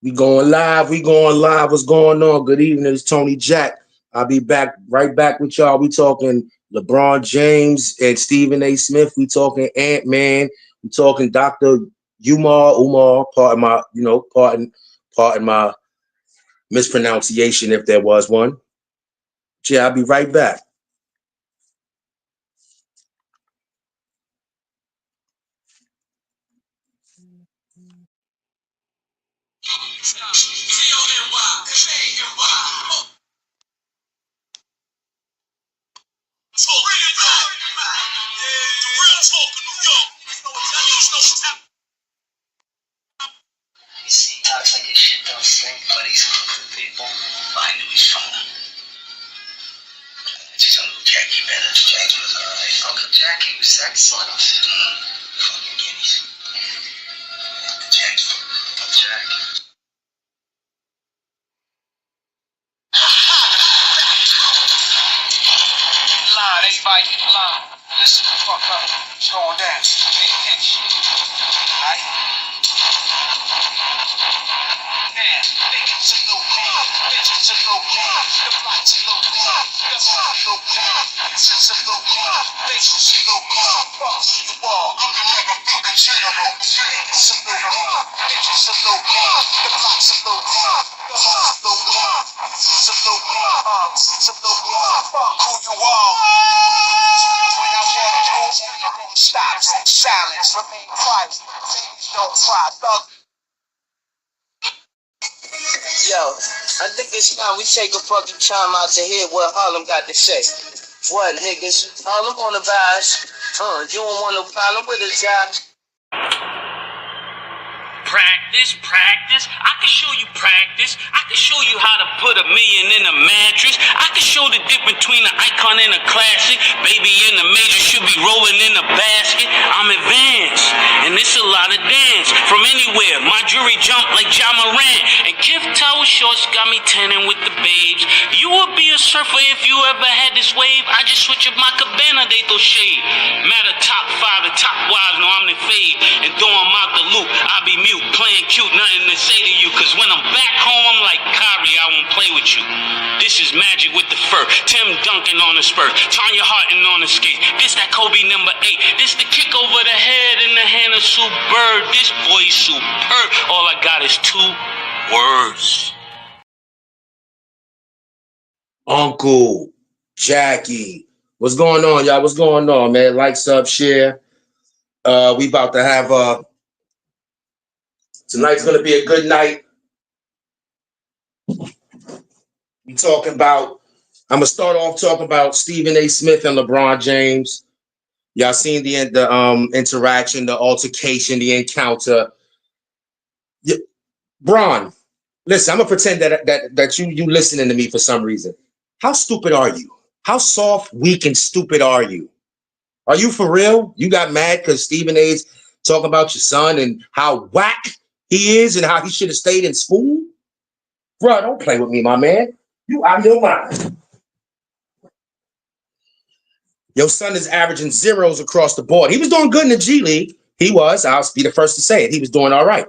We going live. We going live. What's going on? Good evening. It's Tony Jack. I'll be back right back with y'all. We talking LeBron James and Stephen A. Smith. We talking Ant-Man. We talking Dr. Umar. Pardon my mispronunciation if there was one. Yeah, I'll be right back. Talks like his shit don't stink, but he's cool with people. I knew he's fun. Just Uncle Jacky better. Jacky was alright. Uncle Jacky was excellent. Fucking guineas. Jacky. Uncle Jack. Line, everybody get the line. Listen the fuck up. It's going down. Pay attention. Alright? Bitches a little man, bitches a little man, the flight's a little man, the heart a little man, bitches a little man, faces a little man, fuck who you are, I'm the motherfucking general, niggas a little man, bitches a little man, the flight's a little man, the heart a little man, it's a little man, it's a little man, fuck who you are. When I walk through, everything stops, silence, remain quiet, babies don't cry, thug. Yo, I think it's time we take a fucking time out to hear what Harlem got to say. What, niggas? Harlem on the vibes. You don't want no problem with us, guys. Practice. I can show you practice. I can show you how to put $1 million in a mattress. I can show the difference between an icon and a classic. Baby in the major should be rolling in a basket. I'm advanced, and it's a lot of dance. From anywhere, my jewelry jump like Ja Morant. And Gtfoh shorts got me tanning with the babes. You would be a surfer if you ever had this wave. I just switch up my cabana, they throw shade. Matter top 5 and top wives, no I'm the fade. And throw them out the loop, I be mute, playing cute, nothing to say to you. Cause when I'm back home, I'm like Kyrie, I won't play with you. This is magic with the fur. Tim Duncan on the spur. Tanya Harton on the skate. This that Kobe number 8. This the kick over the head in the hand of Sue Bird. This boy's superb. All I got is 2 words. Uncle Jacky. What's going on, y'all? What's going on, man? Like, sub, share. We about to have tonight's gonna be a good night. I'm gonna start off talking about Stephen A. Smith and LeBron James. Y'all seen the interaction, the altercation, the encounter. Bron, listen, I'm gonna pretend that you listening to me for some reason. How stupid are you? How soft, weak, and stupid are you? Are you for real? You got mad because Stephen A's talking about your son and how whack he is and how he should have stayed in school? Bro, don't play with me, my man. You out of your mind. Your son is averaging zeros across the board. He was doing good in the G League. He was. I'll be the first to say it. He was doing all right.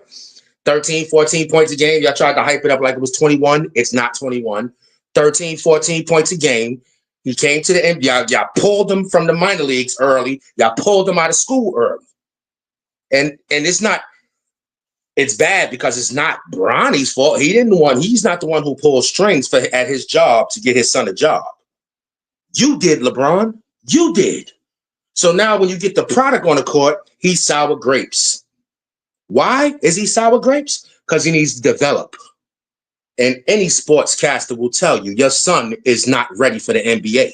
13, 14 points a game. Y'all tried to hype it up like it was 21. It's not 21. 13, 14 points a game. He came to the NBA. Y'all pulled him from the minor leagues early. Y'all pulled him out of school early. And it's bad because it's not Bronny's fault. He's not the one who pulled strings at his job to get his son a job. You did, LeBron. You did. So now when you get the product on the court, he's sour grapes. Why is he sour grapes? Because he needs to develop. And any sportscaster will tell you your son is not ready for the NBA.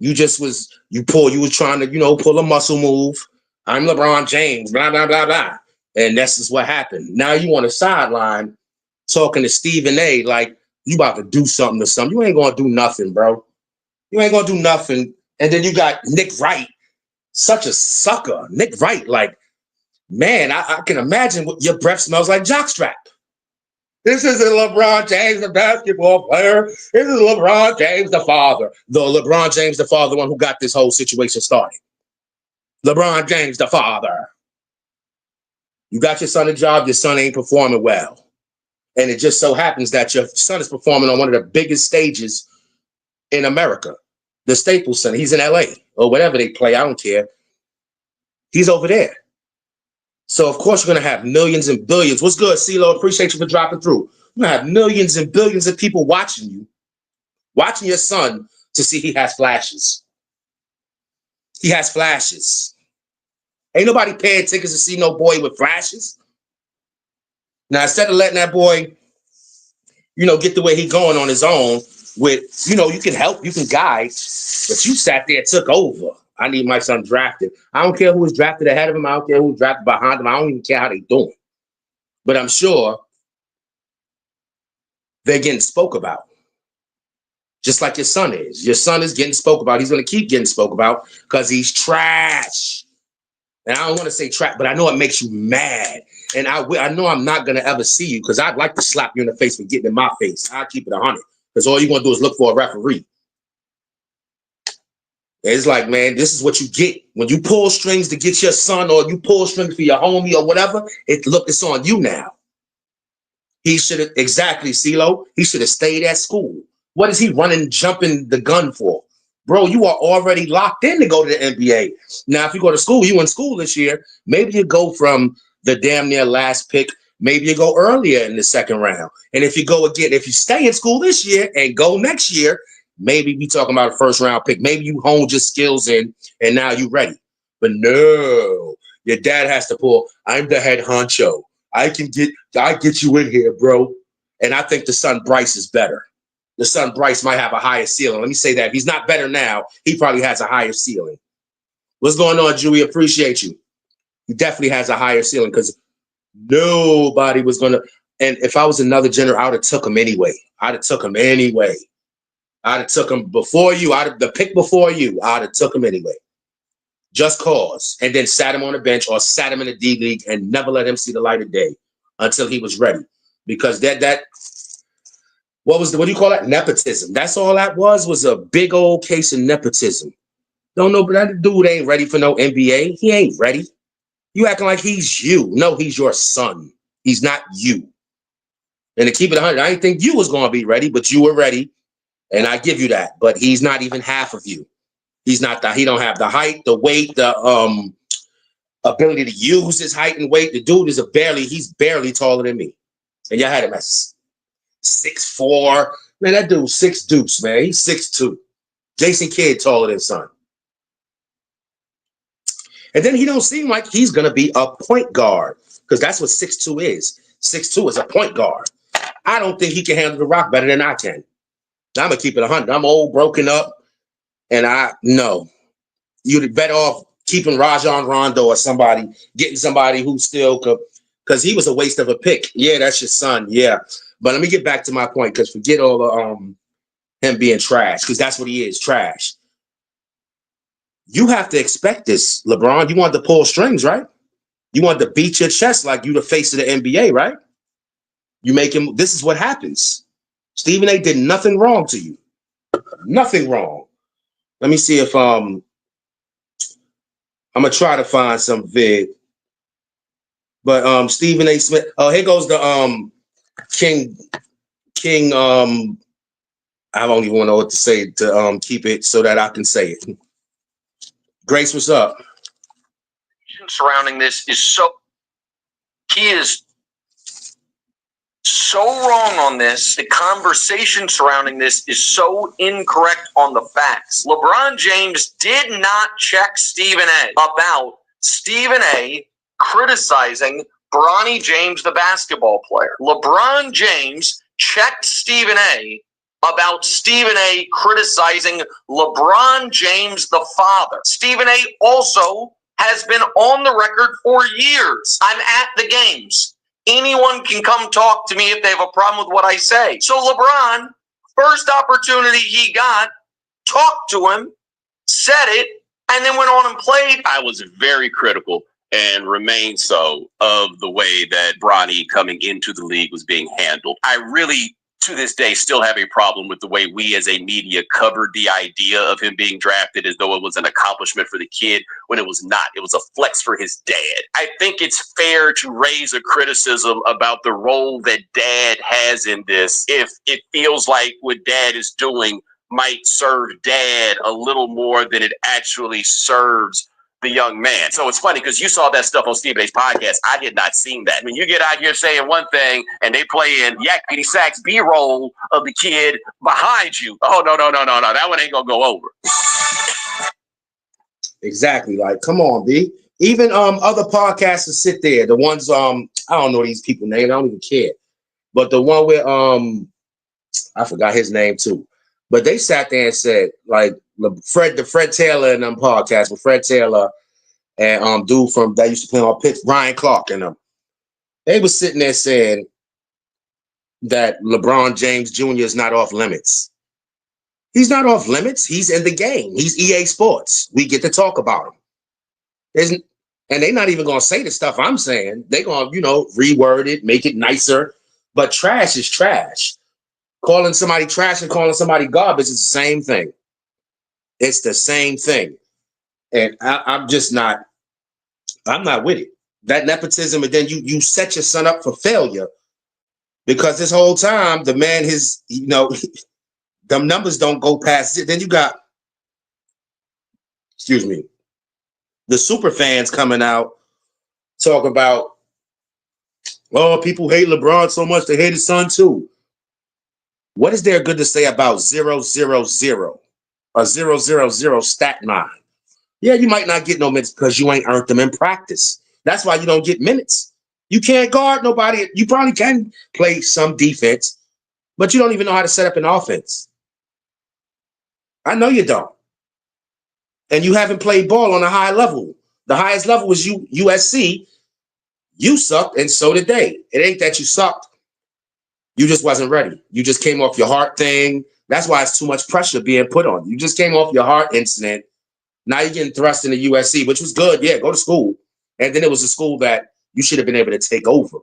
You were trying to, pull a muscle move. I'm LeBron James, blah, blah, blah, blah. And that's just what happened. Now you on the sideline talking to Stephen A. like you about to do something to something. You ain't going to do nothing, bro. You ain't going to do nothing. And then you got Nick Wright, such a sucker. Nick Wright, like, man, I can imagine what your breath smells like jockstrap. This isn't LeBron James, the basketball player. This is LeBron James, the father. The LeBron James, the father, the one who got this whole situation started. LeBron James, the father. You got your son a job, your son ain't performing well. And it just so happens that your son is performing on one of the biggest stages in America, the Staples Center. He's in LA or whatever they play. I don't care. He's over there. So, of course, you're going to have millions and billions. What's good, CeeLo? Appreciate you for dropping through. You're going to have millions and billions of people watching you, watching your son to see he has flashes. He has flashes. Ain't nobody paying tickets to see no boy with flashes. Now, instead of letting that boy, get the way he going on his own with, you can help, you can guide, but you sat there and took over. I need my son drafted. I don't care who was drafted ahead of him. I don't care who was drafted behind him. I don't even care how they doing. But I'm sure they're getting spoke about. Just like your son is. Your son is getting spoke about. He's going to keep getting spoke about because he's trash. And I don't want to say trash, but I know it makes you mad. And I know I'm not going to ever see you because I'd like to slap you in the face for getting in my face. I'll keep it 100 because all you're going to do is look for a referee. It's like, man, this is what you get. When you pull strings to get your son or you pull strings for your homie or whatever, it's on you now. He should have, exactly, CeeLo, he should have stayed at school. What is he running, jumping the gun for? Bro, you are already locked in to go to the NBA. Now, if you go to school, you in school this year, maybe you go from the damn near last pick, maybe you go earlier in the second round. And if you go again, if you stay in school this year and go next year, maybe we talking about a first round pick. Maybe you honed your skills in and now you ready. But no, your dad has to pull, I'm the head honcho. I get you in here, bro. And I think the son Bryce is better. The son Bryce might have a higher ceiling. Let me say that. If he's not better now, he probably has a higher ceiling. What's going on, Julie? Appreciate you. He definitely has a higher ceiling because nobody was going to. And if I was another general, I would have took him anyway. I'd have took him anyway. I'd have took him before you. The pick before you. I'd have took him anyway. Just cause. And then sat him on the bench or sat him in the D League and never let him see the light of day until he was ready. Because what do you call that? Nepotism. That's all that was a big old case of nepotism. Don't know, but that dude ain't ready for no NBA. He ain't ready. You acting like he's you. No, he's your son. He's not you. And to keep it 100, I didn't think you was going to be ready, but you were ready. And I give you that. But he's not even half of you. He don't have the height, the weight, the ability to use his height and weight. The dude he's barely taller than me. And y'all had him at 6'4". Man, that dude's 6 deuce, man. He's 6'2". Jason Kidd taller than son. And then he don't seem like he's going to be a point guard because that's what 6'2" is. 6'2" is a point guard. I don't think he can handle the rock better than I can. Now, I'm going to keep it 100. I'm old, broken up, and no. You'd be better off keeping Rajon Rondo or somebody, getting somebody who still could, because he was a waste of a pick. Yeah, that's your son. Yeah. But let me get back to my point because forget all the him being trash because that's what he is, trash. You have to expect this, LeBron. You want to pull strings, right? You want to beat your chest like you the face of the NBA, right? You make him. This is what happens. Stephen A. did nothing wrong to you. Nothing wrong. Let me see if I'm gonna try to find some vid. But Stephen A. Smith. Oh, here goes the King. I don't even know what to say to keep it so that I can say it. Grace, what's up? Surrounding this he is so wrong on this. The conversation surrounding this is so incorrect on the facts. LeBron James did not check Stephen A. about Stephen A. criticizing Bronny James, the basketball player. LeBron James checked Stephen A. about Stephen A. criticizing LeBron James, the father. Stephen A. also has been on the record for years. I'm at the games. Anyone can come talk to me if they have a problem with what I say. So LeBron, first opportunity he got, talked to him, said it, and then went on and played. I was very critical and remain so of the way that Bronny coming into the league was being handled. I really to this day, still have a problem with the way we as a media covered the idea of him being drafted as though it was an accomplishment for the kid when it was not. It was a flex for his dad. I think it's fair to raise a criticism about the role that dad has in this if it feels like what dad is doing might serve dad a little more than it actually serves the young man. So it's funny because you saw that stuff on Stephen A's podcast. I did not see that. I mean, you get out here saying one thing and they play in Jacky Sack's B-roll of the kid behind you. Oh, no. That one ain't going to go over. Exactly. Like, come on, B. Even other podcasters sit there. The ones, I don't know these people's names. I don't even care. But the one where, I forgot his name too. But they sat there and said, like, the Fred Taylor and them podcasts with Fred Taylor and dude from that used to play on pitch, Ryan Clark and them. They were sitting there saying that LeBron James Jr. is not off limits. He's not off limits. He's in the game. He's EA Sports. We get to talk about him. And they're not even gonna say the stuff I'm saying. They're gonna, reword it, make it nicer. But trash is trash. Calling somebody trash and calling somebody garbage is the same thing. It's the same thing. And I'm not with it. That nepotism, and then you set your son up for failure because this whole time the man them numbers don't go past it. Then you got, the super fans coming out talking about, oh, people hate LeBron so much they hate his son too. What is there good to say about 0-0-0? A 0-0-0 stat line. Yeah, you might not get no minutes because you ain't earned them in practice. That's why you don't get minutes. You can't guard nobody. You probably can play some defense, but you don't even know how to set up an offense. I know you don't. And you haven't played ball on a high level. The highest level was USC. You sucked, and so did they. It ain't that you sucked. You just wasn't ready. You just came off your heart thing. That's why it's too much pressure being put on you. You just came off your heart incident. Now you're getting thrust into USC, which was good. Yeah, go to school. And then it was a school that you should have been able to take over.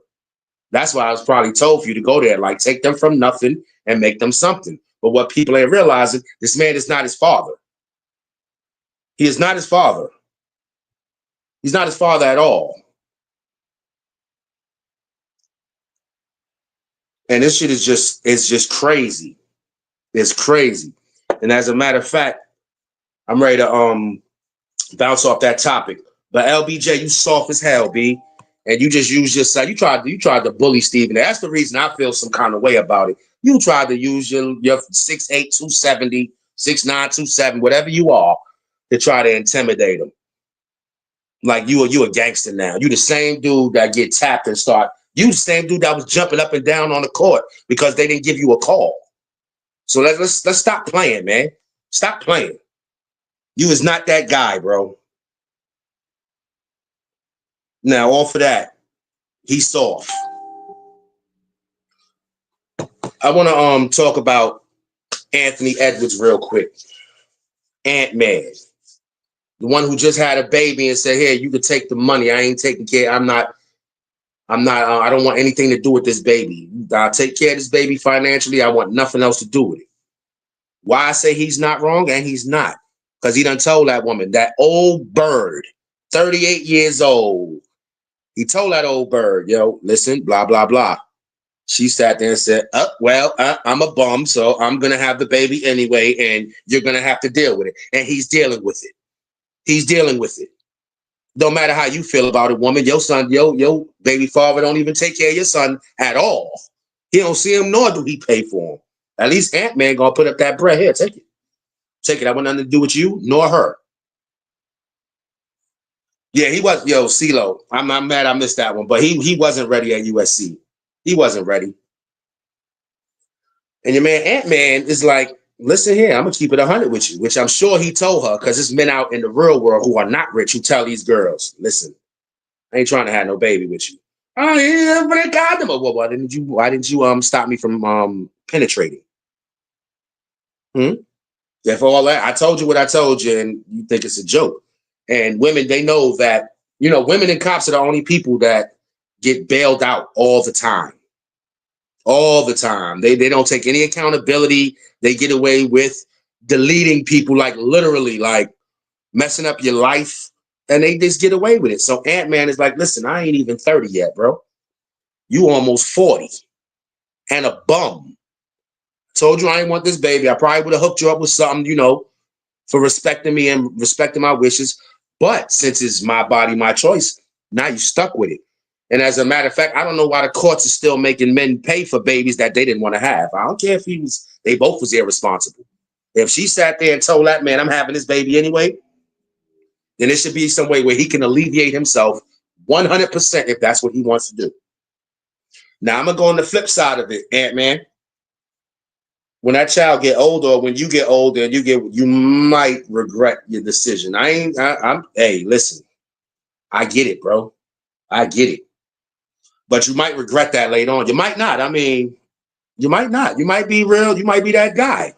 That's why I was probably told for you to go there. Like, take them from nothing and make them something. But what people ain't realizing, this man is not his father. He is not his father. He's not his father at all. And this shit is just crazy. It's crazy. And as a matter of fact, I'm ready to bounce off that topic. But LBJ, you soft as hell, B. And you just use your side. You tried to bully Stephen. That's the reason I feel some kind of way about it. You tried to use your 6'8", 270, 6'9", 270, whatever you are, to try to intimidate him. Like you a gangster now. You the same dude that get tapped and start. You the same dude that was jumping up and down on the court because they didn't give you a call. So let's stop playing, man. Stop playing. You is not that guy, bro. Now, off of that, he's soft. I want to talk about Anthony Edwards real quick. Ant-Man. The one who just had a baby and said, "Here, you can take the money. I ain't taking care. I don't want anything to do with this baby. I'll take care of this baby financially. I want nothing else to do with it." Why I say he's not wrong, and he's not. Because he done told that woman, that old bird, 38 years old. He told that old bird, yo, listen, blah, blah, blah. She sat there and said, I'm a bum, so I'm going to have the baby anyway, and you're going to have to deal with it. And he's dealing with it. He's dealing with it. Don't matter how you feel about it, woman. Your son, your baby father don't even take care of your son at all. He don't see him, nor do he pay for him. At least Ant-Man going to put up that bread. Here, take it. Take it. I want nothing to do with you, nor her. Yeah, he was. Yo, CeeLo, I'm mad I missed that one, but he wasn't ready at USC. He wasn't ready. And your man Ant-Man is like, listen here, I'm going to keep it 100 with you, which I'm sure he told her because there's men out in the real world who are not rich who tell these girls, listen, I ain't trying to have no baby with you. Oh, yeah, but I got them. Well, why didn't you stop me from penetrating? Yeah, for all that, I told you what I told you, and you think it's a joke. And women, they know that, women and cops are the only people that get bailed out all the time. all the time. They don't take any accountability. They get away with deleting people, like literally, like messing up your life, and they just get away with it. So Ant-Man is like, listen, I ain't even 30 yet, bro. You almost 40 and a bum. Told you I ain't want this baby. I probably would have hooked you up with something, for respecting me and respecting my wishes. But since it's my body, my choice, now you stuck with it. And as a matter of fact, I don't know why the courts are still making men pay for babies that they didn't want to have. I don't care if they both was irresponsible. If she sat there and told that man, I'm having this baby anyway, then it should be some way where he can alleviate himself 100% if that's what he wants to do. Now I'm gonna go on the flip side of it, Ant-Man. When that child get older, or when you get older, you might regret your decision. Hey, listen, I get it, bro. I get it. But you might regret that later on. You might not. I mean, you might not. You might be real. You might be that guy.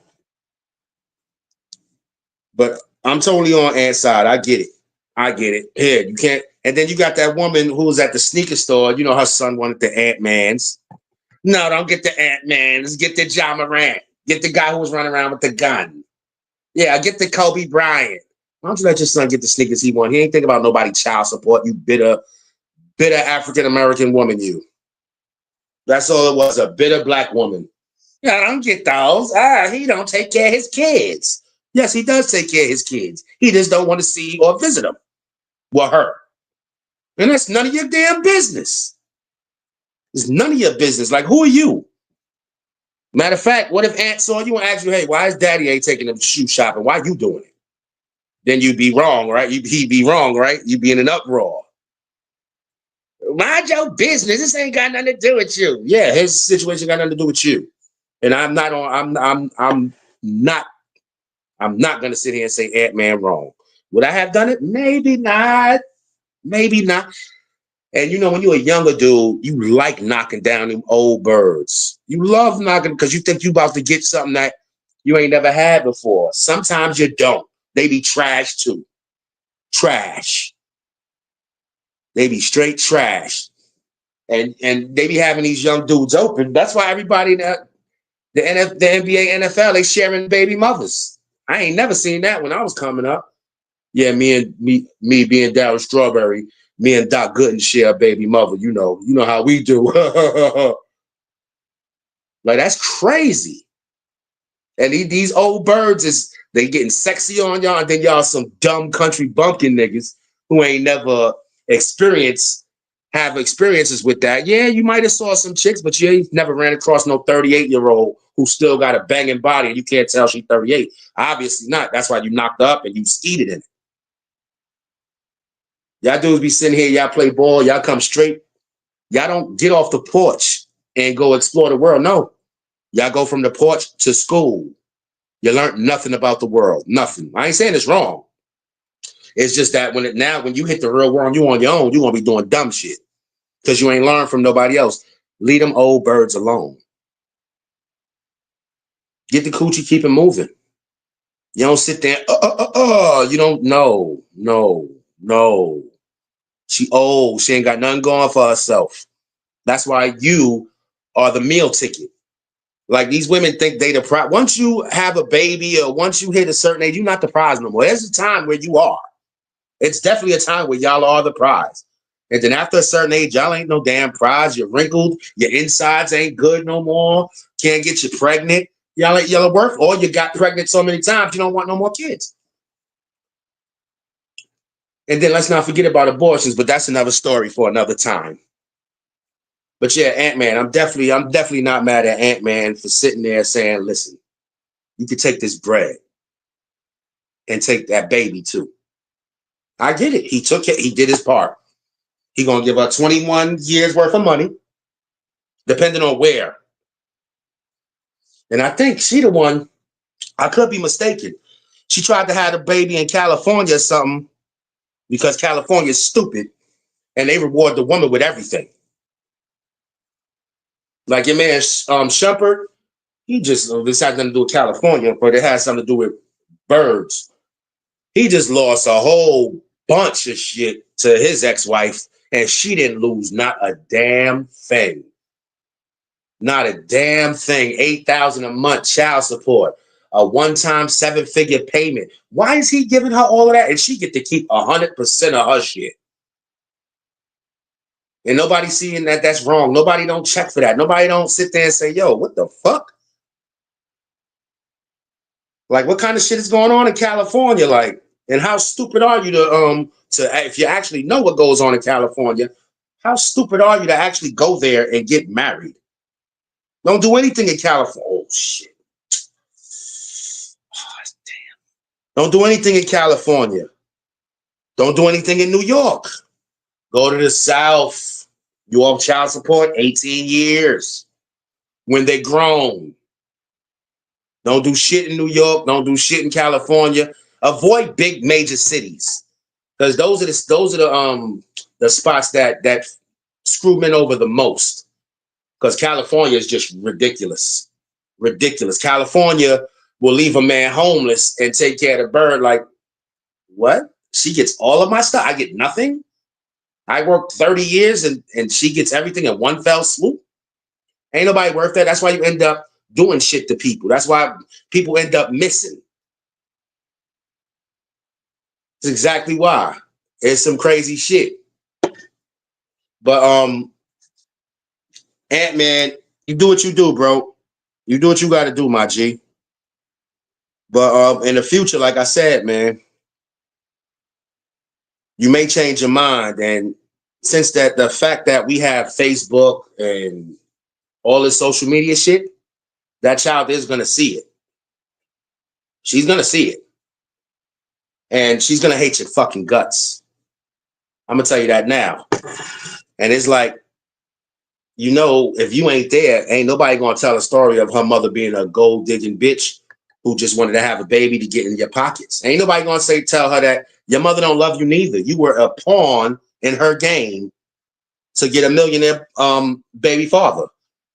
But I'm totally on Ant's side. I get it. I get it. Here, you can't. And then you got that woman who was at the sneaker store. Her son wanted the Ant-Mans. No, don't get the Ant-Mans. Get the Ja Morant. Get the guy who was running around with the gun. Yeah, get the Kobe Bryant. Why don't you let your son get the sneakers he wants? He ain't thinking about nobody child support, you bitter African-American woman, you. That's all it was, a bitter black woman. Yeah, I don't get those. He don't take care of his kids. Yes, he does take care of his kids. He just don't want to see or visit them. Well, her. And that's none of your damn business. It's none of your business. Like, who are you? Matter of fact, what if Aunt saw you and asked you, hey, why is daddy ain't taking them shoe shopping? Why you doing it? Then you'd be wrong, right? He'd be wrong, right? You'd be in an uproar. Mind your business. This ain't got nothing to do with you. Yeah, his situation got nothing to do with you. And I'm not gonna sit here and say Ant-Man wrong. Would I have done it? Maybe not. Maybe not. And when you're a younger dude, you like knocking down them old birds. You love knocking because you think you about to get something that you ain't never had before. Sometimes you don't. They be trash too. Trash. They be straight trash. And they be having these young dudes open. That's why everybody the NBA, NFL, they sharing baby mothers. I ain't never seen that when I was coming up. Yeah, me being Darryl Strawberry, me and Doc Gooden share a baby mother. You know how we do. Like, that's crazy. And these old birds they getting sexy on y'all, and then y'all some dumb country bumpkin niggas who ain't never have experiences with that. Yeah, you might have saw some chicks, but you ain't never ran across no 38-year-old who still got a banging body, and you can't tell she's 38. Obviously not. That's why you knocked her up and you skeeted in it. Y'all dudes be sitting here, y'all play ball, y'all come straight. Y'all don't get off the porch and go explore the world. No. Y'all go from the porch to school. You learn nothing about the world. Nothing. I ain't saying it's wrong. It's just that when you hit the real world, you on your own, you're gonna be doing dumb shit. Because you ain't learned from nobody else. Leave them old birds alone. Get the coochie, keep it moving. You don't sit there, you don't, no. She old. She ain't got nothing going for herself. That's why you are the meal ticket. Like, these women think they the prize. Once you have a baby or once you hit a certain age, you're not the prize no more. There's a time where you are. It's definitely a time where y'all are the prize. And then after a certain age, y'all ain't no damn prize. You're wrinkled. Your insides ain't good no more. Can't get you pregnant. Y'all are worth, or you got pregnant so many times you don't want no more kids. And then let's not forget about abortions, but that's another story for another time. But yeah, Ant-Man, I'm definitely not mad at Ant-Man for sitting there saying, listen, you can take this bread and take that baby too. I get it. He took it. He did his part. He gonna give her 21 years worth of money, depending on where. And I think she the one, I could be mistaken. She tried to have a baby in California or something because California is stupid and they reward the woman with everything. Like your man Shumpert, this has nothing to do with California, but it has something to do with birds. He just lost a whole bunch of shit to his ex-wife, and she didn't lose not a damn thing. Not a damn thing. $8,000 a month child support, a one-time 7-figure payment. Why is he giving her all of that? And she get to keep 100% of her shit. And nobody seeing that that's wrong. Nobody don't check for that. Nobody don't sit there and say, yo, what the fuck? Like, what kind of shit is going on in California? Like, and how stupid are you to if you actually know what goes on in California, how stupid are you to actually go there and get married? Don't do anything in California. Oh shit. Oh, damn. Don't do anything in California. Don't do anything in New York. Go to the South. You owe child support 18 years when they're grown. Don't do shit in New York. Don't do shit in California. Avoid big major cities, because those are the spots that screw men over the most. Because California is just ridiculous, ridiculous. California will leave a man homeless and take care of the bird. Like, what? She gets all of my stuff. I get nothing. I worked 30 years and she gets everything in one fell swoop. Ain't nobody worth that. That's why you end up doing shit to people. That's why people end up missing. That's exactly why. It's some crazy shit. But Ant-Man, you do what you do, bro. You do what you got to do, my G. But in the future, like I said, man, you may change your mind. And since that the fact that we have Facebook and all this social media shit, that child is gonna see it. She's gonna see it. And she's gonna hate your fucking guts. I'm gonna tell you that now. And it's like, you know, if you ain't there, ain't nobody gonna tell a story of her mother being a gold digging bitch who just wanted to have a baby to get in your pockets. Ain't nobody gonna tell her that your mother don't love you neither. You were a pawn in her game to get a millionaire baby father.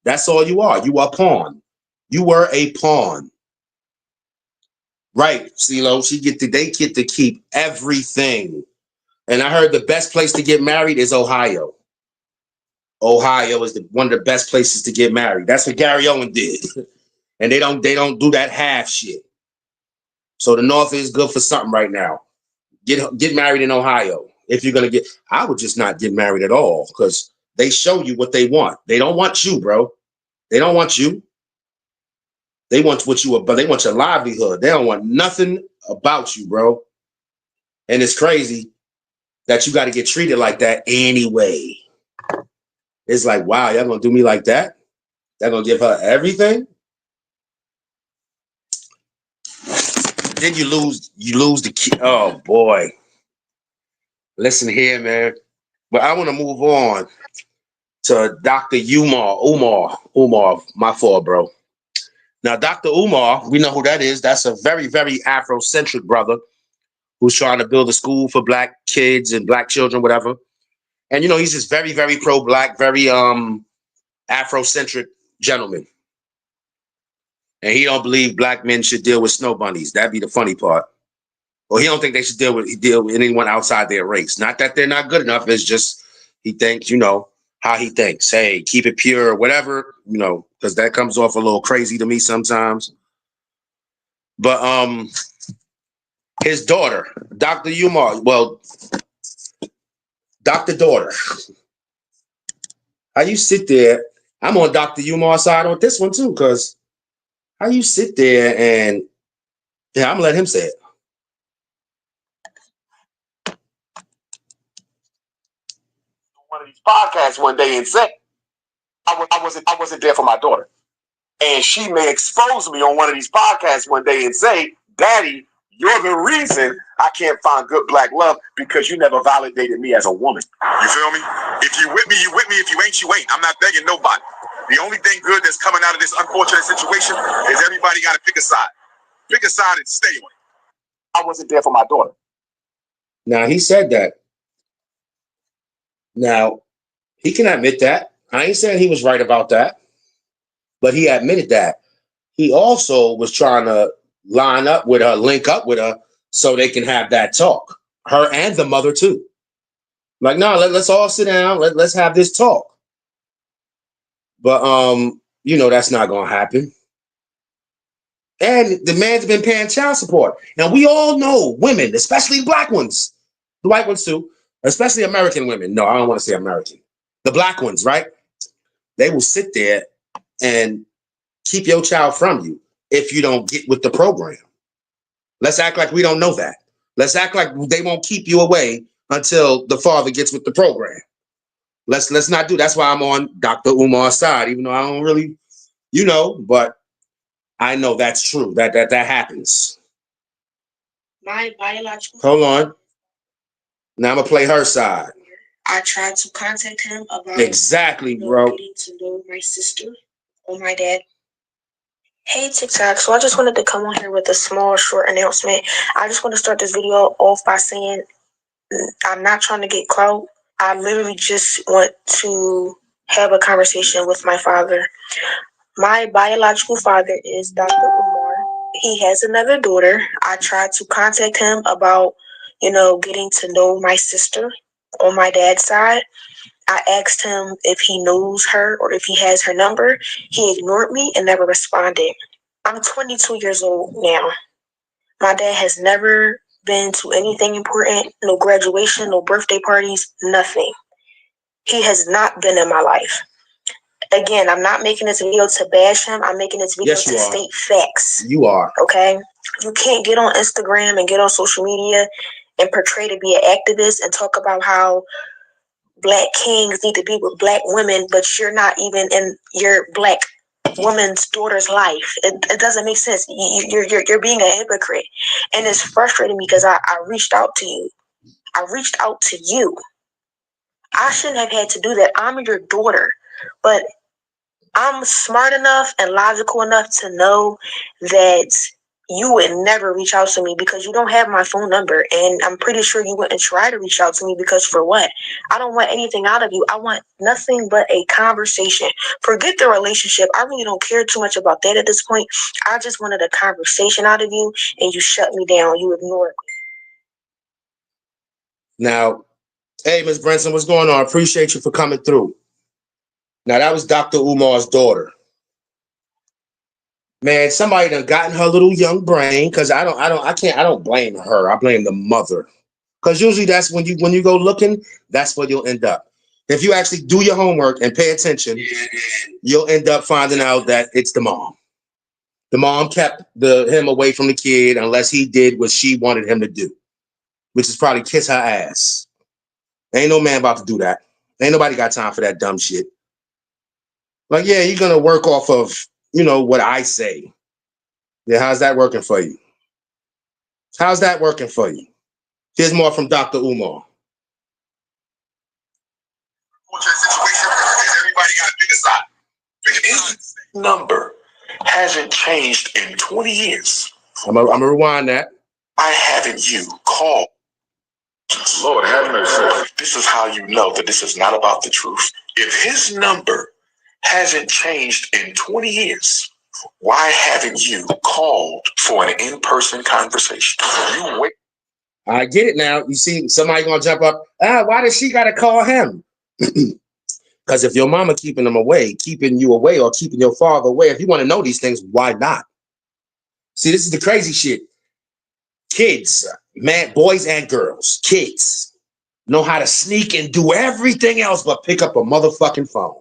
That's all you are. You are a pawn. You were a pawn. Right, CeeLo. They get to keep everything. And I heard the best place to get married is Ohio. Ohio is one of the best places to get married. That's what Gary Owen did. And they don't do that half shit. So the North is good for something right now. Get married in Ohio. If you're gonna I would just not get married at all, because they show you what they want. They don't want you, bro. They don't want you. They want what you are, but they want your livelihood. They don't want nothing about you, bro. And it's crazy that you got to get treated like that anyway. It's like, wow, y'all gonna do me like that? Y'all gonna give her everything? Then you lose the key. Oh boy. Listen here, man. But I want to move on to Dr. Umar, my fault, bro. Now, Dr. Umar, we know who that is. That's a very, very Afrocentric brother who's trying to build a school for black kids and black children, whatever. And, you know, he's just very, very pro-black, very Afrocentric gentleman. And he don't believe black men should deal with snow bunnies. That'd be the funny part. Or he don't think they should deal with anyone outside their race. Not that they're not good enough. It's just he thinks, you know, how he thinks. Hey, keep it pure, whatever, you know, because that comes off a little crazy to me sometimes. But his daughter, Dr. Umar, well, Dr. Daughter, how you sit there? I'm on Dr. Umar's side on this one too, because how you sit there and yeah, I'm gonna let him say it. One of these podcasts one day and say, I wasn't there for my daughter. And she may expose me on one of these podcasts one day and say, Daddy, you're the reason I can't find good black love because you never validated me as a woman. You feel me? If you with me, you with me. If you ain't, you ain't. I'm not begging nobody. The only thing good that's coming out of this unfortunate situation is everybody got to pick a side. Pick a side and stay on it. I wasn't there for my daughter. Now, he said that. Now, he can admit that. I ain't saying he was right about that, but he admitted that. He also was trying to line up with her, link up with her, so they can have that talk. Her and the mother too. Like, no, let's all sit down. Let's have this talk. But you know that's not gonna happen. And the man's been paying child support. Now we all know women, especially black ones, the white ones too, especially American women. No, I don't want to say American. The black ones, right? They will sit there and keep your child from you if you don't get with the program. Let's act like we don't know that. Let's act like they won't keep you away until the father gets with the program. Let's not do. That's why I'm on Dr. Umar's side, even though I don't really, but I know that's true. That happens. My biological. Hold on. Now I'm gonna play her side. I tried to contact him about exactly, bro. Getting to know my sister or my dad. Hey TikTok, so I just wanted to come on here with a small short announcement. I just want to start this video off by saying I'm not trying to get clout. I literally just want to have a conversation with my father. My biological father is Dr. Umar. He has another daughter. I tried to contact him about, getting to know my sister on my dad's side. I asked him if he knows her or if he has her number. He ignored me and never responded. I'm 22 years old now. My dad has never been to anything important, no graduation, no birthday parties, nothing. He has not been in my life. Again, I'm not making this video to bash him. I'm making this video to state facts. You are. Okay? You can't get on Instagram and get on social media and portray to be an activist and talk about how black kings need to be with black women, but you're not even in your black woman's daughter's life. It doesn't make sense. You're being a hypocrite. And it's frustrating because I reached out to you. I reached out to you. I shouldn't have had to do that. I'm your daughter. But I'm smart enough and logical enough to know that you would never reach out to me because you don't have my phone number. And I'm pretty sure you wouldn't try to reach out to me because for what? I don't want anything out of you. I want nothing but a conversation. Forget the relationship. I really don't care too much about that at this point. I just wanted a conversation out of you and you shut me down. You ignored me. Now, hey, Ms. Brinson, what's going on? I appreciate you for coming through. Now, that was Dr. Umar's daughter. Man, somebody done got in her little young brain, because I don't blame her. I blame the mother. Because usually that's when you go looking, that's where you'll end up. If you actually do your homework and pay attention, you'll end up finding out that it's the mom. The mom kept him away from the kid unless he did what she wanted him to do, which is probably kiss her ass. Ain't no man about to do that. Ain't nobody got time for that dumb shit. Like, yeah, you're going to work off of, what I say. Yeah, how's that working for you? How's that working for you? Here's more from Dr. Umar. Everybody got to pick a side. His number hasn't changed in 20 years. I'm going to rewind that. Why haven't you called? Lord have mercy. This is how you know that this is not about the truth. If his number hasn't changed in 20 years, why haven't you called for an in-person conversation? You wait. I get it now. You see somebody gonna jump up. Why does she gotta call him? Because if your mama keeping you away, or keeping your father away, if you want to know these things, why not? See, this is the crazy shit. Kids, man, boys and girls, kids know how to sneak and do everything else but pick up a motherfucking phone.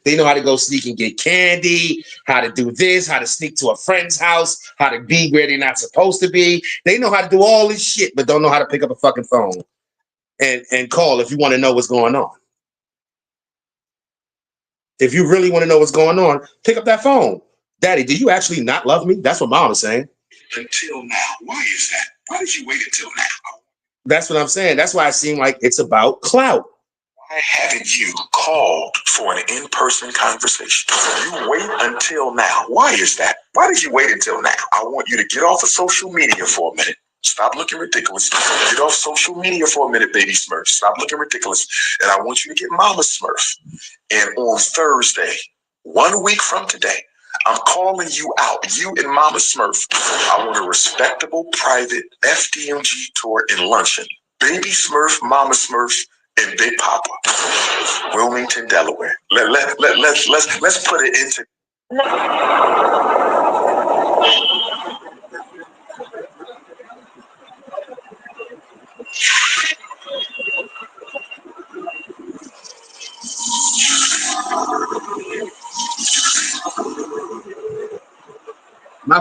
They know how to go sneak and get candy, how to do this, how to sneak to a friend's house, how to be where they're not supposed to be. They know how to do all this shit, but don't know how to pick up a fucking phone and call if you want to know what's going on. If you really want to know what's going on, pick up that phone. Daddy, do you actually not love me? That's what mom is saying. Until now. Why is that? Why did you wait until now? That's what I'm saying. That's why it seemed like it's about clout. Why haven't you called for an in-person conversation? You wait until now. Why is that? Why did you wait until now? I want you to get off of social media for a minute. Stop looking ridiculous. Get off social media for a minute, baby Smurf. Stop looking ridiculous. And I want you to get Mama Smurf. And on Thursday, 1 week from today, I'm calling you out, you and Mama Smurf. I want a respectable, private FDMG tour and luncheon. Baby Smurf, Mama Smurf, and Big Papa, Wilmington, Delaware. Let's put it into. My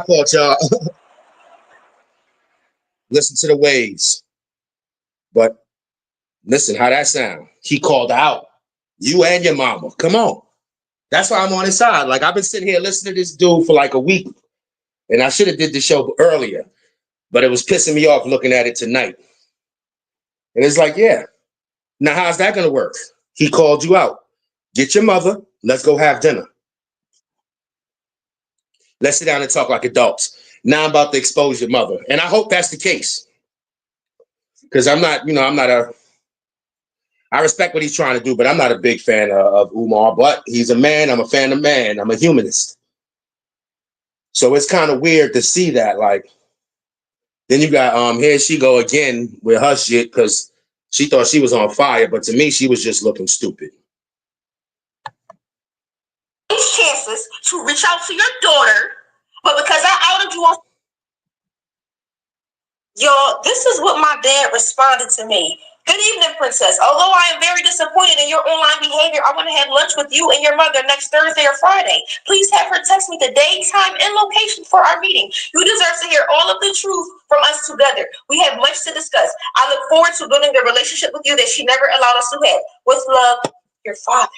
fault, y'all. Listen to the waves. But listen, how that sound? He called out. You and your mama. Come on. That's why I'm on his side. Like, I've been sitting here listening to this dude for like a week. And I should have did the show earlier. But it was pissing me off looking at it tonight. And it's like, yeah. Now, how's that going to work? He called you out. Get your mother. Let's go have dinner. Let's sit down and talk like adults. Now I'm about to expose your mother. And I hope that's the case. Because I'm not I respect what he's trying to do, but I'm not a big fan of Umar. But he's a man. I'm a fan of man. I'm a humanist. So it's kind of weird to see that. Like, then you got here she go again with her shit because she thought she was on fire. But to me, she was just looking stupid. These chances to reach out to your daughter, but because I outed you on. Y'all, this is what my dad responded to me. Good evening, princess. Although I am very disappointed in your online behavior, I want to have lunch with you and your mother next Thursday or Friday. Please have her text me the day, time, and location for our meeting. You deserve to hear all of the truth from us together. We have much to discuss. I look forward to building the relationship with you that she never allowed us to have. With love, your father.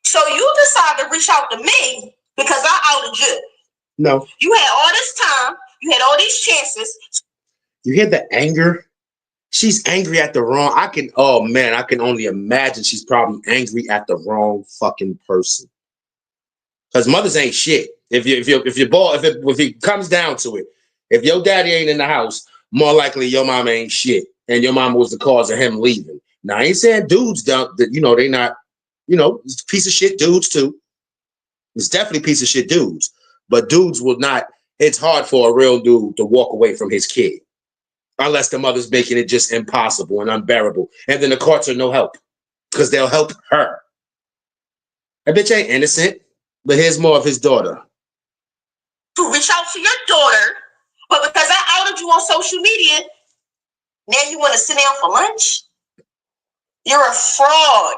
So you decide to reach out to me because I outed you. No. You had all this time. You had all these chances. You hear the anger? She's angry at the wrong. I can only imagine she's probably angry at the wrong fucking person. Because mothers ain't shit. If it comes down to it, if your daddy ain't in the house, more likely your mama ain't shit. And your mama was the cause of him leaving. Now I ain't saying dudes don't, they not, it's piece of shit dudes too. It's definitely piece of shit dudes. But dudes will not, it's hard for a real dude to walk away from his kid. Unless the mother's making it just impossible and unbearable. And then the courts are no help. Because they'll help her. That bitch ain't innocent. But here's more of his daughter. To reach out to your daughter, but because I outed you on social media, now you want to sit down for lunch? You're a fraud.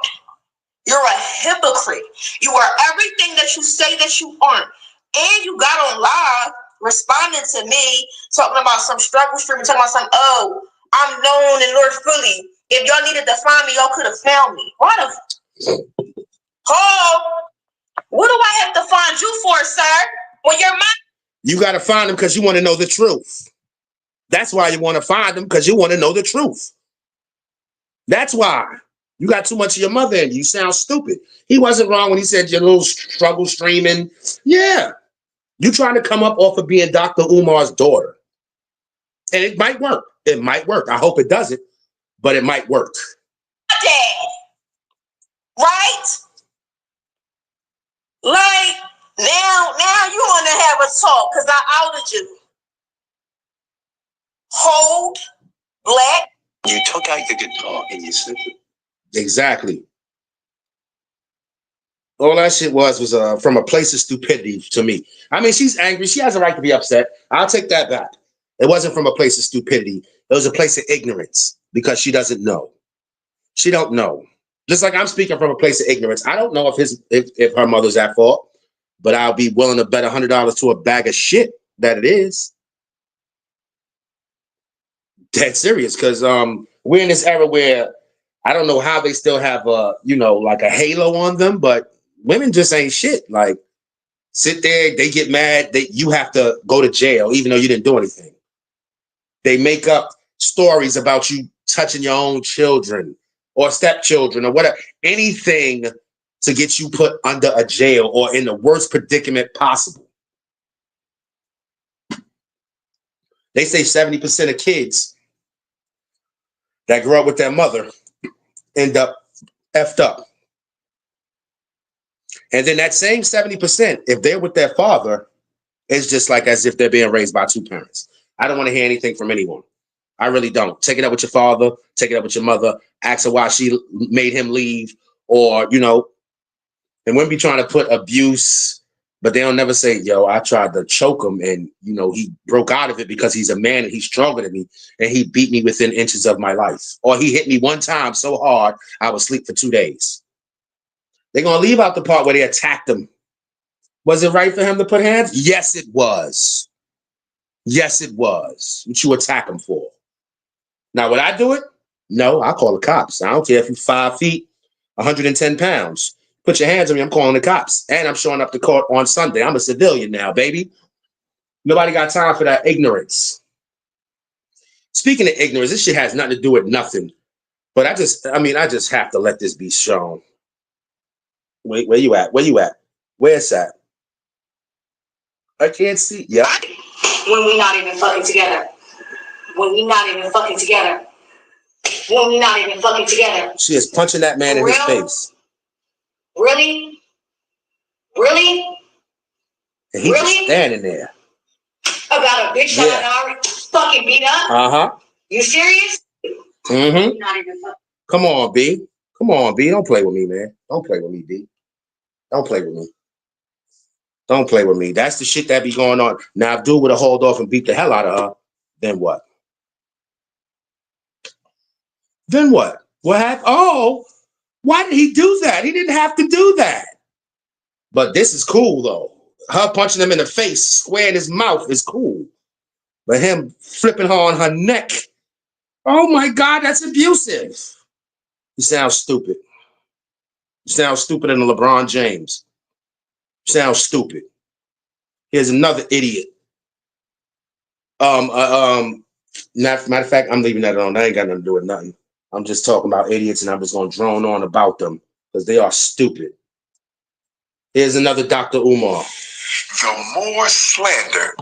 You're a hypocrite. You are everything that you say that you aren't. And you got on live responding to me, talking about some struggle stream, talking about some, I'm known in North Philly. If y'all needed to find me, y'all could have found me. What do I have to find you for, sir? When you're my... You got to find them because you want to know the truth. That's why you want to find them, because you want to know the truth. That's why. You got too much of your mother in you. You sound stupid. He wasn't wrong when he said your little struggle streaming. Yeah. You trying to come up off of being Dr. Umar's daughter. And it might work. It might work. I hope it doesn't, but it might work. Dad. Right? Like, now you want to have a talk because I outed you. Hold, black. You took out your guitar and you said it. Exactly. All that shit was from a place of stupidity to me. I mean, she's angry. She has a right to be upset. I'll take that back. It wasn't from a place of stupidity. It was a place of ignorance because she doesn't know. She don't know. Just like I'm speaking from a place of ignorance. I don't know if her mother's at fault, but I'll be willing to bet $100 to a bag of shit that it is. Dead serious, because we're in this era where I don't know how they still have like a halo on them, but women just ain't shit. Like, sit there, they get mad, you have to go to jail even though you didn't do anything. They make up stories about you touching your own children or stepchildren or whatever, anything to get you put under a jail or in the worst predicament possible. They say 70% of kids that grow up with their mother end up effed up. And then that same 70%, if they're with their father, it's just like as if they're being raised by two parents. I don't want to hear anything from anyone. I really don't. Take it up with your father, take it up with your mother, ask her why she made him leave, or, and women be trying to put abuse, But they don't never say, yo, I tried to choke him and, you know, he broke out of it because he's a man and he's stronger than me and he beat me within inches of my life. Or he hit me one time so hard, I was asleep for 2 days. They're going to leave out the part where they attacked him. Was it right for him to put hands? Yes, it was. Yes, it was. What you attack him for? Now, would I do it? No, I call the cops. I don't care if you're 5 feet, 110 pounds. Put your hands on me, I'm calling the cops. And I'm showing up to court on Sunday. I'm a civilian now, baby. Nobody got time for that ignorance. Speaking of ignorance, this shit has nothing to do with nothing. But I just have to let this be shown. Wait, where you at? Where you at? Where's that? I can't see. Yep. When we not even fucking together. When we not even fucking together. When we not even fucking together. She is punching that man in his face. Really? Really? And he's just standing there. About a bitch that I already fucking beat up? Uh-huh. You serious? Mm-hmm. Not even fucking. Come on, B. Come on, B. Don't play with me, man. Don't play with me, B. Don't play with me. Don't play with me. That's the shit that be going on. Now, if dude would have hauled off and beat the hell out of her, then what? Then what? What happened? Oh, why did he do that? He didn't have to do that. But this is cool, though. Her punching him in the face, square in his mouth is cool. But him flipping her on her neck, oh my God, that's abusive. You sound stupid. You sound stupider than LeBron James. You sound stupid. Here's another idiot. Matter of fact, I'm leaving that alone. That ain't got nothing to do with nothing. I'm just talking about idiots, and I'm just going to drone on about them because they are stupid. Here's another Dr. Umar. The more slander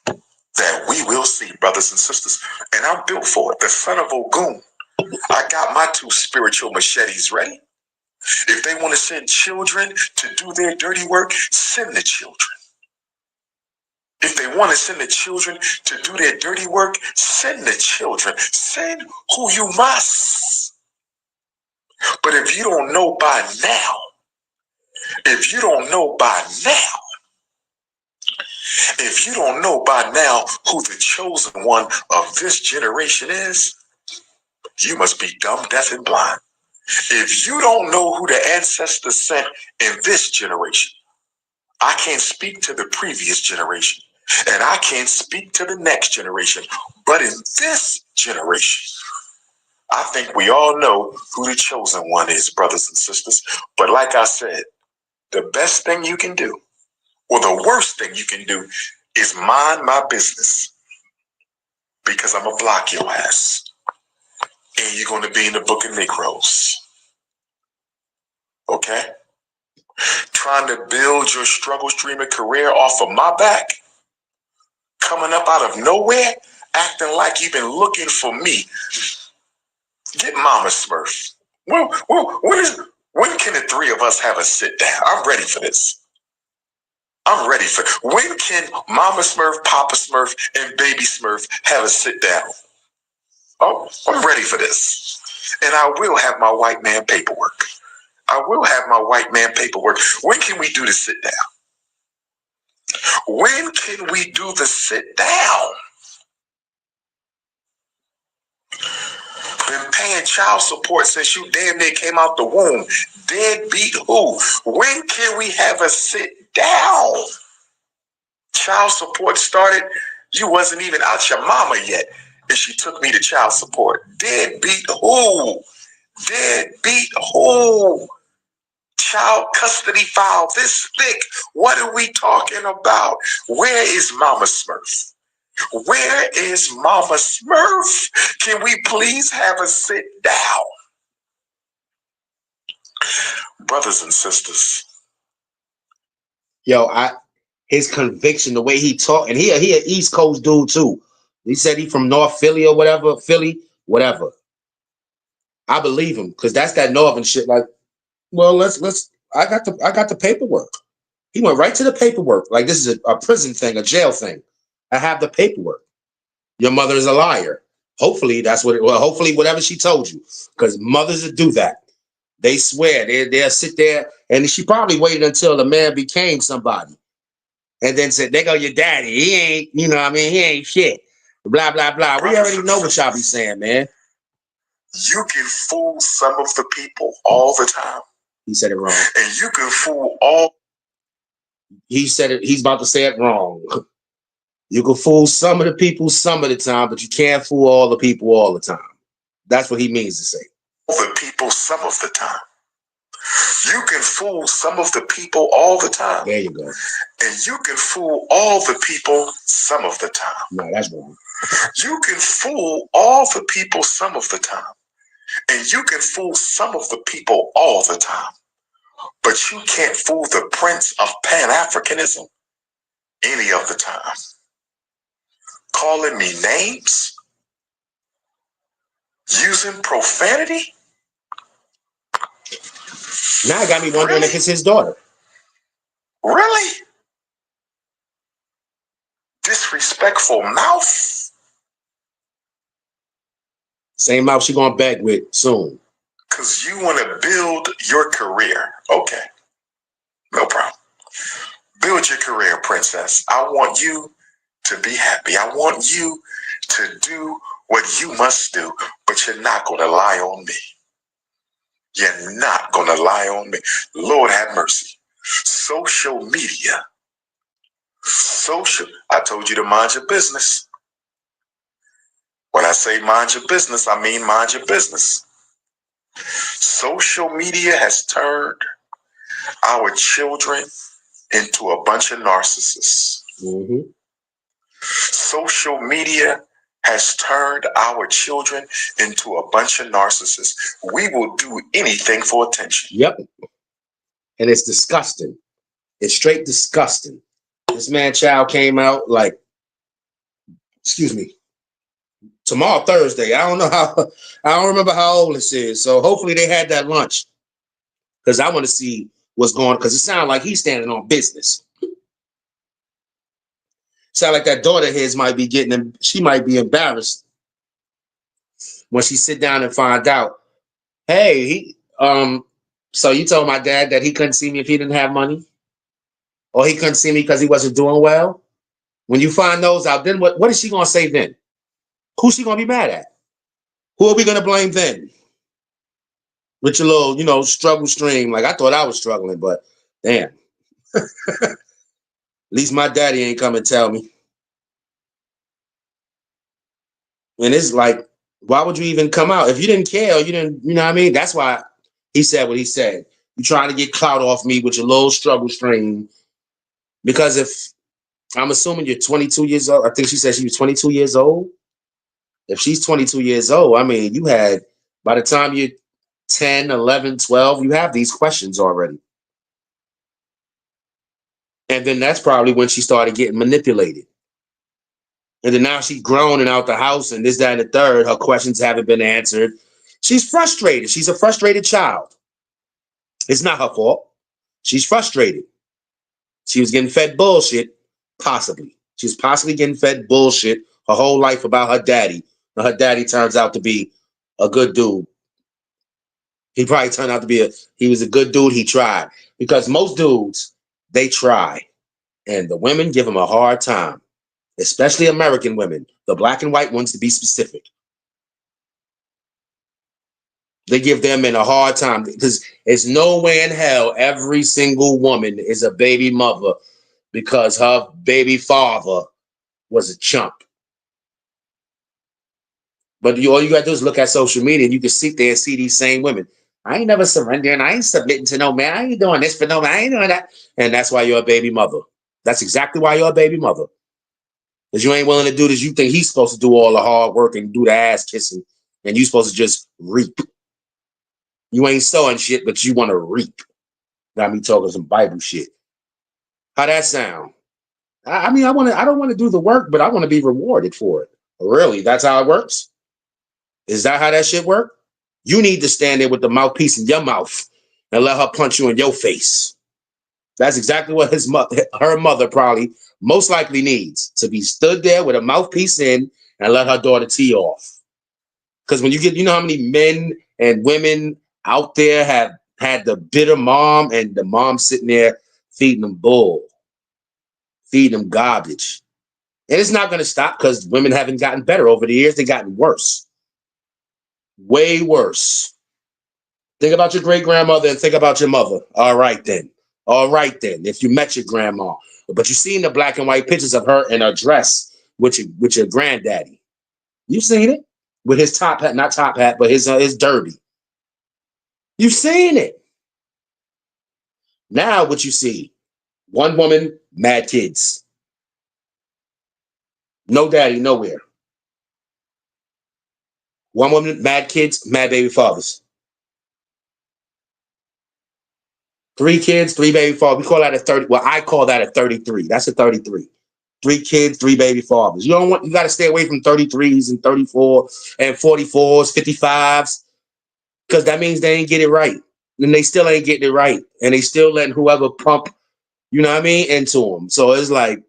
that we will see, brothers and sisters, and I'm built for it. The son of Ogun. I got my 2 spiritual machetes ready. If they want to send children to do their dirty work, send the children. If they want to send the children to do their dirty work, send the children. Send who you must. But if you don't know by now, if you don't know by now who the chosen one of this generation is, you must be dumb, deaf, and blind. If you don't know who the ancestors sent in this generation, I can't speak to the previous generation, and I can't speak to the next generation. But in this generation, I think we all know who the chosen one is, brothers and sisters. But like I said, the best thing you can do, or the worst thing you can do, is mind my business. Because I'm going to block your ass. And you're going to be in the book of Negroes. Okay? Trying to build your struggle streamer career off of my back. Coming up out of nowhere, acting like you've been looking for me. Get Mama Smurf. When can the 3 of us have a sit down? I'm ready for this. I'm ready for it. When can Mama Smurf, Papa Smurf, and Baby Smurf have a sit down? Oh, I'm ready for this. And I will have my white man paperwork. I will have my white man paperwork. When can we do the sit down? When can we do the sit down? Been paying child support since you damn near came out the womb. Deadbeat who? When can we have a sit down? Child support started, you wasn't even out your mama yet, and she took me to child support. Deadbeat who? Deadbeat who? Child custody file this thick. What are we talking about? Where is Mama Smurf? Where is Mama Smurf? Can we please have a sit down? Brothers and sisters. Yo, his conviction, the way he talk, and he an East Coast dude too. He said he from North Philly or whatever, whatever. I believe him because that's that Northern shit. Like, well, let's. I got the paperwork. He went right to the paperwork. Like this is a prison thing, a jail thing. I have the paperwork. Your mother is a liar. Hopefully that's what. Hopefully whatever she told you, because mothers that do that, they swear they'll sit there, and she probably waited until the man became somebody. and then said, "They go your daddy. He ain't, you know, what I mean, he ain't shit." Blah blah blah. We already know what y'all be saying, man. You can fool some of the people all the time. He said it wrong. And you can fool all. He said it. He's about to say it wrong. You can fool some of the people some of the time, but you can't fool all the people all the time. That's what he means to say. All the people some of the time. You can fool some of the people all the time. There you go. And you can fool all the people some of the time. No, that's wrong. You can fool all the people some of the time. And you can fool some of the people all the time. But you can't fool the prince of Pan-Africanism any of the time. Calling me names? Using profanity? Now it got me wondering if it's his daughter. Really? Disrespectful mouth? Same mouth she gonna beg with soon. Because you want to build your career. Okay. No problem. Build your career, princess. I want you to be happy. I want you to do what you must do, but you're not going to lie on me. You're not going to lie on me. Lord have mercy. Social media. I told you to mind your business. When I say mind your business, I mean mind your business. Social media has turned our children into a bunch of narcissists. Mm-hmm. Social media has turned our children into a bunch of narcissists. We will do anything for attention. Yep. And it's disgusting. It's straight disgusting. This man child came out like, excuse me, tomorrow, Thursday. I don't remember how old this is. So hopefully they had that lunch. Because I want to see what's going on. Because it sounds like he's standing on business. Sound like that daughter of his might be she might be embarrassed when she sit down and find out, hey, so you told my dad that he couldn't see me if he didn't have money? Or he couldn't see me because he wasn't doing well? When you find those out, then what is she going to say then? Who's she going to be mad at? Who are we going to blame then? With your little, struggle stream. Like, I thought I was struggling, but damn. At least my daddy ain't come and tell me. And it's like, why would you even come out? If you didn't care or you didn't, you know what I mean? That's why he said what he said. You trying to get clout off me with your little struggle stream. Because if, I'm assuming you're 22 years old. I think she said she was 22 years old. If she's 22 years old, I mean, you had, by the time you're 10, 11, 12, you have these questions already. And then that's probably when she started getting manipulated. And then now she's grown and out the house and this, that, and the third. Her questions haven't been answered. She's frustrated. She's a frustrated child. It's not her fault. She's frustrated. She was getting fed bullshit, possibly. She was possibly getting fed bullshit her whole life about her daddy. And her daddy turns out to be a good dude. He probably turned out to be he was a good dude. He tried. Because most dudes, they try. And the women give him a hard time. Especially American women. The black and white ones, to be specific. They give them in a hard time. Because there's no way in hell every single woman is a baby mother because her baby father was a chump. But all you got to do is look at social media and you can sit there and see these same women. I ain't never surrendering. I ain't submitting to no man. I ain't doing this for no man. I ain't doing that. And that's why you're a baby mother. That's exactly why you're a baby mother. Because you ain't willing to do this. You think he's supposed to do all the hard work and do the ass kissing. And you supposed to just reap. You ain't sowing shit, but you want to reap. Got me talking some Bible shit. How that sound? I mean, I don't want to do the work, but I want to be rewarded for it. Really? That's how it works? Is that how that shit work? You need to stand there with the mouthpiece in your mouth and let her punch you in your face. That's exactly what her mother probably most likely needs, to be stood there with a mouthpiece in and let her daughter tee off. Because when you know how many men and women out there have had the bitter mom and the mom sitting there feeding them bull. feed them garbage. And it's not going to stop because women haven't gotten better over the years. They've gotten worse. Way worse. Think about your great grandmother and think about your mother. All right, then. All right, then. If you met your grandma, but you seen the black and white pictures of her in her dress with your granddaddy. You seen it with his top hat, not top hat, but his derby. You seen it. Now what you see, one woman, mad kids. No daddy, nowhere. One woman, mad kids, mad baby fathers. 3 kids, 3 baby fathers. We call that a 30. Well, I call that a 33. That's a 33. 3 kids, 3 baby fathers. You got to stay away from 33s and 34 and 44s, 55s, because that means they ain't get it right. And they still ain't getting it right. And they still letting whoever pump, you know what I mean, into them. So it's like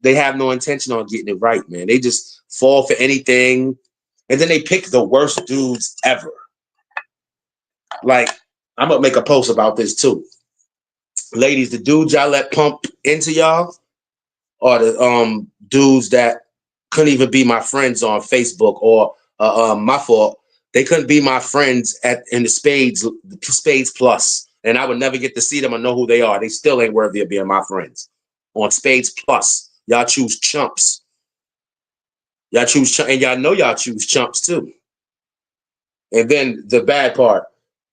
they have no intention on getting it right, man. They just fall for anything. And then they pick the worst dudes ever. Like, I'm going to make a post about this too. Ladies, the dudes y'all let pump into y'all are the dudes that couldn't even be my friends on Facebook or my fault. They couldn't be my friends in the Spades Plus. And I would never get to see them or know who they are. They still ain't worthy of being my friends. On Spades Plus, y'all choose chumps. Y'all choose and y'all know y'all choose chumps too. And then the bad part,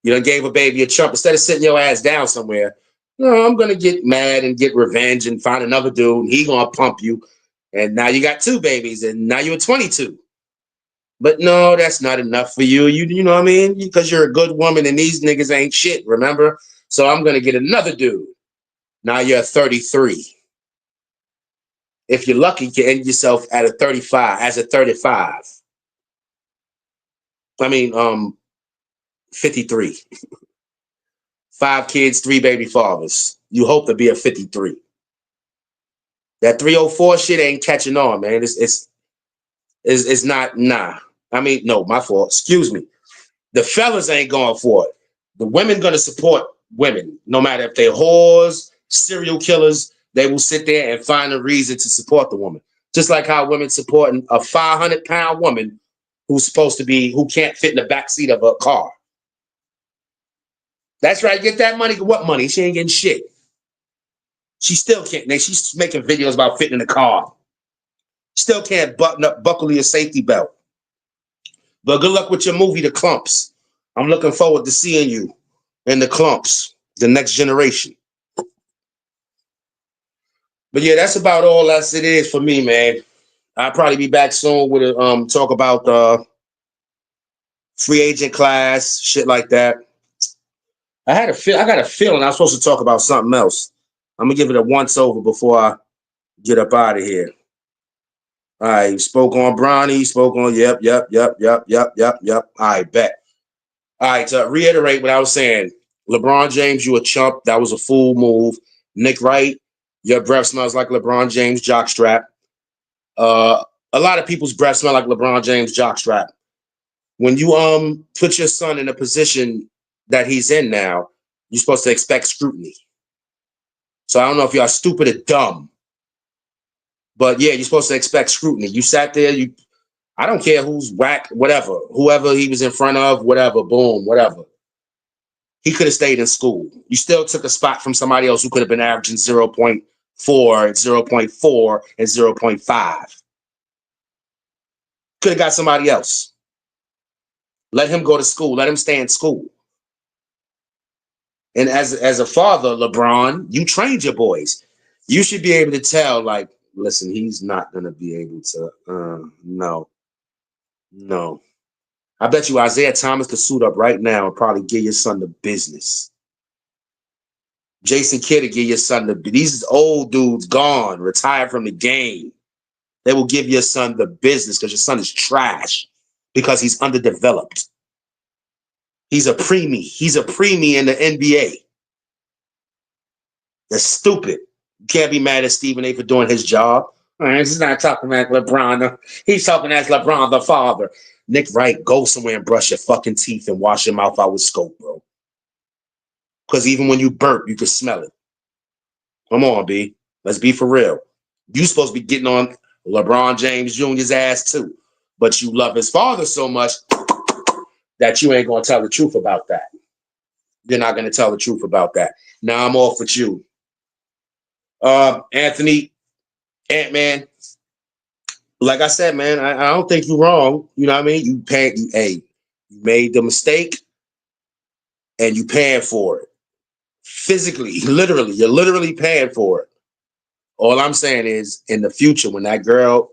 you done gave a baby a chump. Instead of sitting your ass down somewhere, no, I'm gonna get mad and get revenge and find another dude. And he gonna pump you, and now you got 2 babies, and now you're 22. But no, that's not enough for you. You know what I mean? Because you're a good woman, and these niggas ain't shit. Remember? So I'm gonna get another dude. Now you're 33. If you're lucky, you can end yourself at a 35. As a 35. I mean, 53. 5 kids, 3 baby fathers. You hope to be a 53. That 304 shit ain't catching on, man. It's not, nah. I mean, no, my fault. Excuse me. The fellas ain't going for it. The women gonna support women, no matter if they're whores, serial killers. They will sit there and find a reason to support the woman. Just like how women supporting a 500-pound woman who can't fit in the backseat of a car. That's right. Get that money. What money? She ain't getting shit. She still can't. She's making videos about fitting in the car. Still can't buckle your safety belt. But good luck with your movie, The Clumps. I'm looking forward to seeing you in The Clumps, the next generation. But yeah, that's about all it is for me, man. I'll probably be back soon with a talk about free agent class, shit like that. I got a feeling I was supposed to talk about something else. I'm gonna give it a once over before I get up out of here. All right, spoke on Bronny, spoke on yep. All right, bet. All right, to reiterate what I was saying, LeBron James, you a chump. That was a fool move. Nick Wright, your breath smells like LeBron James jockstrap. A lot of people's breath smell like LeBron James jockstrap. When you put your son in a position that he's in now, you're supposed to expect scrutiny. So I don't know if y'all stupid or dumb, but yeah, you're supposed to expect scrutiny. You sat there, I don't care who's whack, whatever, whoever he was in front of, whatever, boom, whatever. He could have stayed in school. You still took a spot from somebody else who could have been averaging 0.4, 0.4, and 0.5. Could have got somebody else. Let him go to school. Let him stay in school. And as a father, LeBron, you trained your boys. You should be able to tell, like, listen, he's not going to be able to, no. I bet you Isaiah Thomas could suit up right now and probably give your son the business. Jason Kidd will give your son these old dudes gone, retired from the game. They will give your son the business because your son is trash because he's underdeveloped. He's a preemie. He's a preemie in the NBA. That's stupid. You can't be mad at Stephen A for doing his job. All right, he's not talking like LeBron. He's talking as LeBron the father. Nick Wright, go somewhere and brush your fucking teeth and wash your mouth out with Scope, bro. Because even when you burp, you can smell it. Come on, B. Let's be for real. You supposed to be getting on LeBron James Jr.'s ass too. But you love his father so much that you ain't gonna tell the truth about that. You're not gonna tell the truth about that. Now I'm off with you. Anthony, Ant-Man, like I said, man, I don't think you're wrong. You know what I mean? You made the mistake and you paying for it. Physically, literally, you're literally paying for it. All I'm saying is in the future, when that girl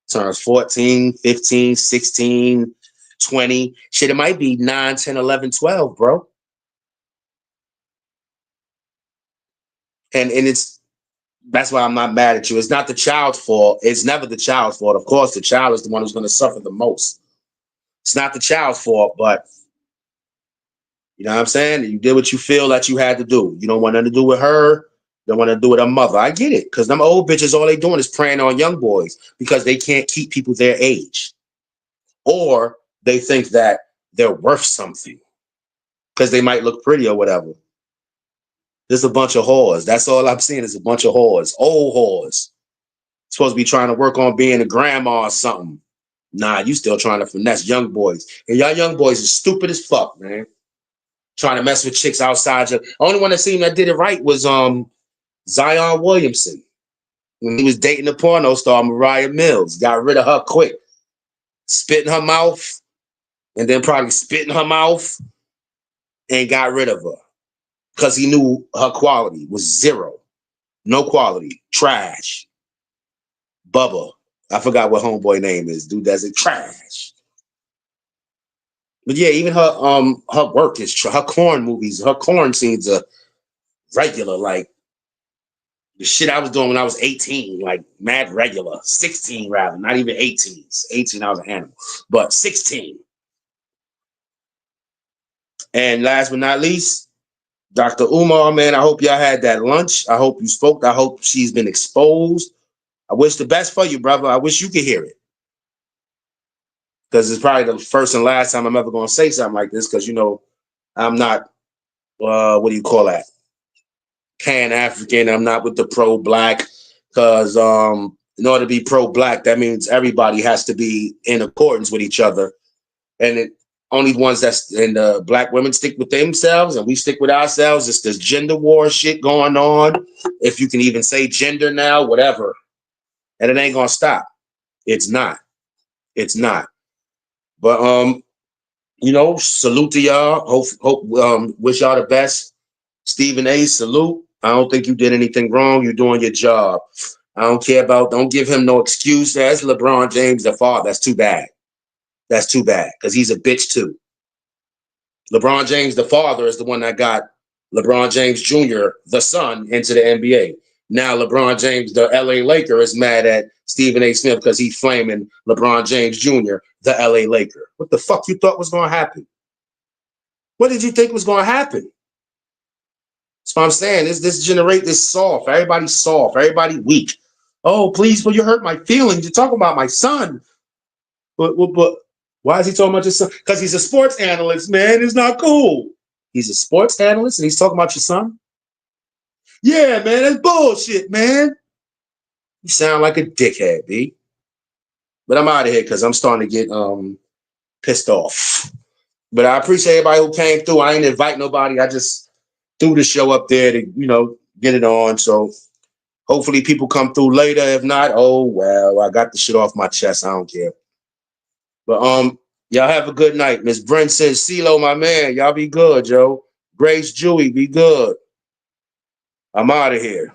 turns 14, 15, 16, 20, shit, it might be 9, 10, 11, 12, bro. And that's why I'm not mad at you. It's not the child's fault. It's never the child's fault. Of course, the child is the one who's going to suffer the most. It's not the child's fault, but you know what I'm saying? You did what you feel that you had to do. You don't want nothing to do with her. You don't want to do with her mother. I get it. Because them old bitches, all they doing is preying on young boys because they can't keep people their age. Or they think that they're worth something because they might look pretty or whatever. There's a bunch of whores. That's all I'm seeing is a bunch of whores. Old whores. Supposed to be trying to work on being a grandma or something. Nah, you still trying to finesse young boys. And y'all young boys are stupid as fuck, man. Trying to mess with chicks outside. The only one that seemed that did it right was Zion Williamson. When he was dating the porno star Mariah Mills. Got rid of her quick. Spit in her mouth. And then probably spit in her mouth. And got rid of her. Because he knew her quality was zero. No quality. Trash. Bubba. I forgot what homeboy name is. Dude, that's it. Trash. But yeah, even her work is her corn movies, her corn scenes are regular, like the shit I was doing when I was 18, like mad regular. 16 rather, not even 18. 18, I was an animal. But 16. And last but not least, Dr. Umar, man, I hope y'all had that lunch. I hope you spoke. I hope she's been exposed. I wish the best for you, brother. I wish you could hear it. Because it's probably the first and last time I'm ever going to say something like this. Because, you know, I'm not, what do you call that? Pan-African. I'm not with the pro-black. Because in order to be pro-black, that means everybody has to be in accordance with each other. And it only ones that's, and the black women stick with themselves and we stick with ourselves. It's this gender war shit going on. If you can even say gender now, whatever. And it ain't going to stop. It's not. It's not. But, you know, salute to y'all. Hope wish y'all the best. Stephen A, salute. I don't think you did anything wrong. You're doing your job. I don't care about, don't give him no excuse. That's LeBron James, the father. That's too bad. That's too bad because he's a bitch too. LeBron James, the father, is the one that got LeBron James Jr., the son, into the NBA. Now LeBron James, the LA Laker, is mad at Stephen A. Smith because he's flaming LeBron James Jr., the LA Laker. What the fuck you thought was going to happen? What did you think was going to happen? That's what I'm saying. This generate this soft. Everybody's soft. Everybody weak. Oh, please, will you hurt my feelings? You're talking about my son. But why is he talking about your son? Because he's a sports analyst, man. It's not cool. He's a sports analyst and he's talking about your son? Yeah, man, that's bullshit, man. You sound like a dickhead, B. But I'm out of here because I'm starting to get pissed off. But I appreciate everybody who came through. I ain't invite nobody. I just threw the show up there to, you know, get it on. So hopefully people come through later. If not, oh well, I got the shit off my chest. I don't care. But y'all have a good night. Miss Brinson, CeeLo, my man. Y'all be good, Joe. Grace Jewy, be good. I'm out of here.